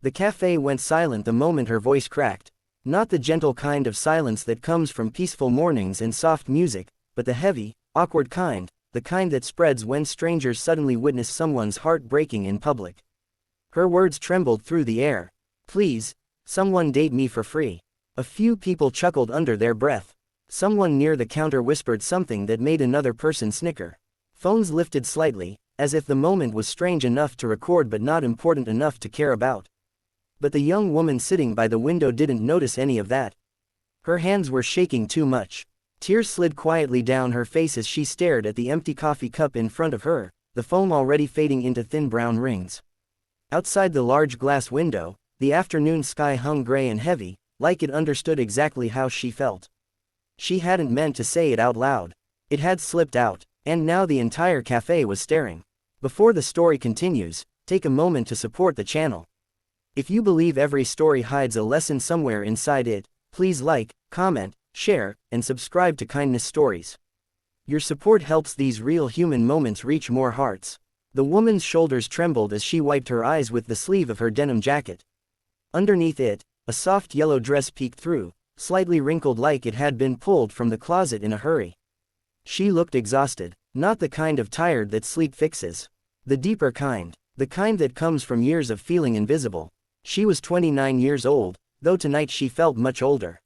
The cafe went silent the moment her voice cracked. Not the gentle kind of silence that comes from peaceful mornings and soft music, but the heavy, awkward kind, the kind that spreads when strangers suddenly witness someone's heart breaking in public. Her words trembled through the air. Please, someone date me for free. A few people chuckled under their breath. Someone near the counter whispered something that made another person snicker. Phones lifted slightly, as if the moment was strange enough to record but not important enough to care about. But the young woman sitting by the window didn't notice any of that. Her hands were shaking too much. Tears slid quietly down her face as she stared at the empty coffee cup in front of her, the foam already fading into thin brown rings. Outside the large glass window, the afternoon sky hung gray and heavy, like it understood exactly how she felt. She hadn't meant to say it out loud. It had slipped out, and now the entire cafe was staring. Before the story continues, take a moment to support the channel. If you believe every story hides a lesson somewhere inside it, please like, comment, share, and subscribe to Kindness Stories. Your support helps these real human moments reach more hearts. The woman's shoulders trembled as she wiped her eyes with the sleeve of her denim jacket. Underneath it, a soft yellow dress peeked through, slightly wrinkled like it had been pulled from the closet in a hurry. She looked exhausted, not the kind of tired that sleep fixes. The deeper kind, the kind that comes from years of feeling invisible. She was 29 years old, though tonight she felt much older.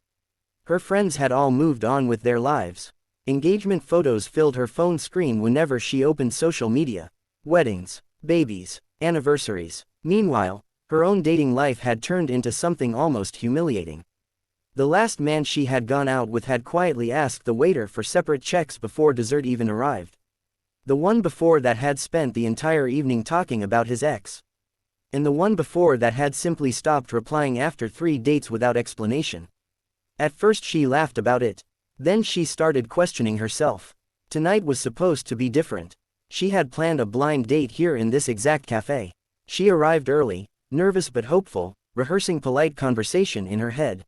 Her friends had all moved on with their lives. Engagement photos filled her phone screen whenever she opened social media. Weddings, babies, anniversaries. Meanwhile, her own dating life had turned into something almost humiliating. The last man she had gone out with had quietly asked the waiter for separate checks before dessert even arrived. The one before that had spent the entire evening talking about his ex. And the one before that had simply stopped replying after 3 dates without explanation. At first she laughed about it. Then she started questioning herself. Tonight was supposed to be different. She had planned a blind date here in this exact cafe. She arrived early, nervous but hopeful, rehearsing polite conversation in her head.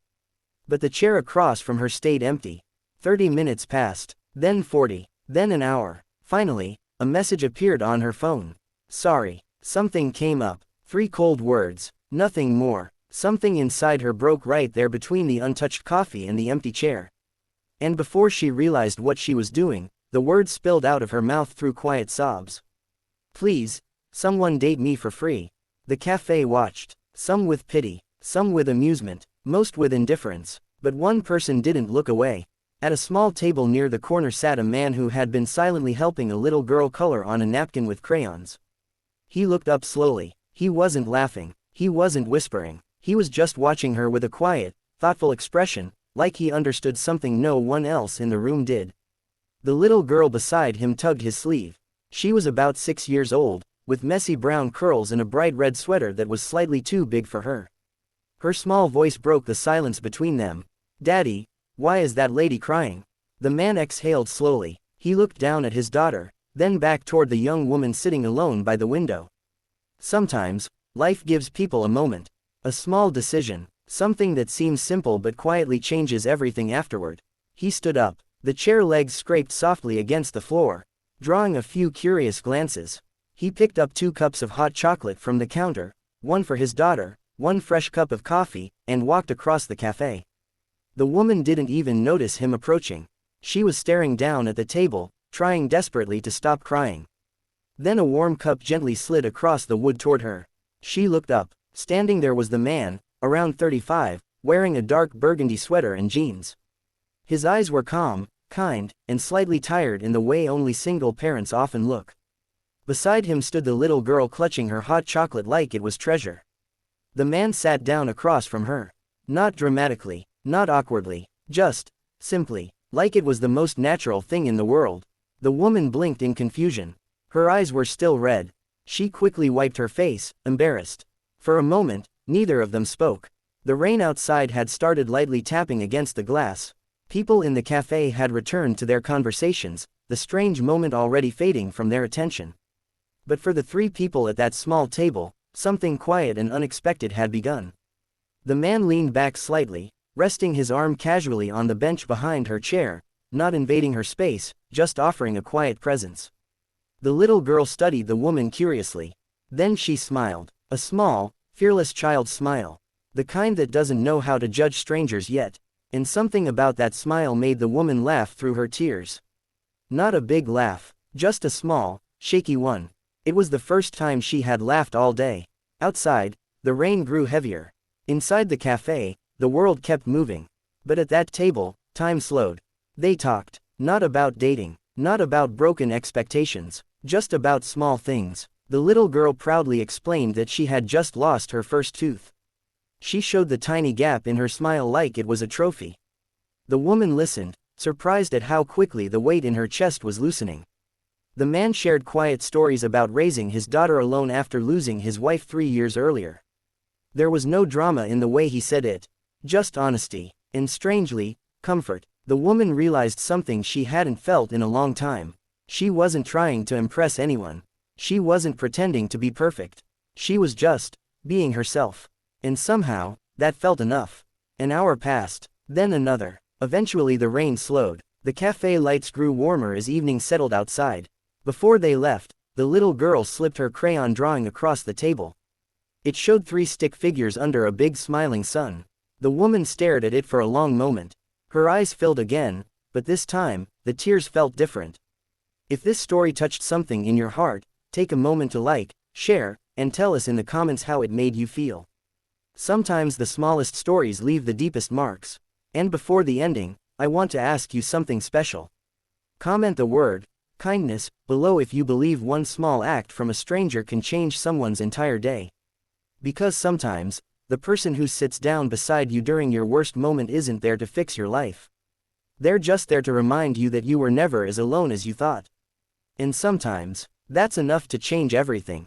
But the chair across from her stayed empty. 30 minutes passed, then 40, then an hour. Finally, a message appeared on her phone. Sorry. Something came up. 3 cold words, nothing more. Something inside her broke right there between the untouched coffee and the empty chair. And before she realized what she was doing, the words spilled out of her mouth through quiet sobs. Please, someone date me for free. The cafe watched, some with pity, some with amusement, most with indifference, but one person didn't look away. At a small table near the corner sat a man who had been silently helping a little girl color on a napkin with crayons. He looked up slowly. He wasn't laughing, he wasn't whispering, he was just watching her with a quiet, thoughtful expression, like he understood something no one else in the room did. The little girl beside him tugged his sleeve. She was about 6 years old, with messy brown curls and a bright red sweater that was slightly too big for her. Her small voice broke the silence between them. Daddy, why is that lady crying? The man exhaled slowly. He looked down at his daughter, then back toward the young woman sitting alone by the window. Sometimes, life gives people a moment. A small decision, something that seems simple but quietly changes everything afterward. He stood up. The chair legs scraped softly against the floor, drawing a few curious glances. He picked up 2 cups of hot chocolate from the counter, one for his daughter, one fresh cup of coffee, and walked across the cafe. The woman didn't even notice him approaching. She was staring down at the table, trying desperately to stop crying. Then a warm cup gently slid across the wood toward her. She looked up. Standing there was the man, around 35, wearing a dark burgundy sweater and jeans. His eyes were calm, kind, and slightly tired in the way only single parents often look. Beside him stood the little girl clutching her hot chocolate like it was treasure. The man sat down across from her. Not dramatically, not awkwardly, just, simply, like it was the most natural thing in the world. The woman blinked in confusion. Her eyes were still red. She quickly wiped her face, embarrassed. For a moment, neither of them spoke. The rain outside had started lightly tapping against the glass. People in the cafe had returned to their conversations, the strange moment already fading from their attention. But for the 3 people at that small table, something quiet and unexpected had begun. The man leaned back slightly, resting his arm casually on the bench behind her chair, not invading her space, just offering a quiet presence. The little girl studied the woman curiously. Then she smiled. A small, fearless child's smile. The kind that doesn't know how to judge strangers yet. And something about that smile made the woman laugh through her tears. Not a big laugh, just a small, shaky one. It was the first time she had laughed all day. Outside, the rain grew heavier. Inside the cafe, the world kept moving. But at that table, time slowed. They talked, not about dating, not about broken expectations, just about small things. The little girl proudly explained that she had just lost her first tooth. She showed the tiny gap in her smile like it was a trophy. The woman listened, surprised at how quickly the weight in her chest was loosening. The man shared quiet stories about raising his daughter alone after losing his wife 3 years earlier. There was no drama in the way he said it, just honesty, and strangely, comfort. The woman realized something she hadn't felt in a long time. She wasn't trying to impress anyone. She wasn't pretending to be perfect. She was just being herself. And somehow, that felt enough. An hour passed, then another. Eventually the rain slowed. The cafe lights grew warmer as evening settled outside. Before they left, the little girl slipped her crayon drawing across the table. It showed 3 stick figures under a big smiling sun. The woman stared at it for a long moment. Her eyes filled again, but this time, the tears felt different. If this story touched something in your heart, take a moment to like, share, and tell us in the comments how it made you feel. Sometimes the smallest stories leave the deepest marks. And before the ending, I want to ask you something special. Comment the word kindness below if you believe one small act from a stranger can change someone's entire day. Because sometimes, the person who sits down beside you during your worst moment isn't there to fix your life. They're just there to remind you that you were never as alone as you thought. And sometimes, that's enough to change everything.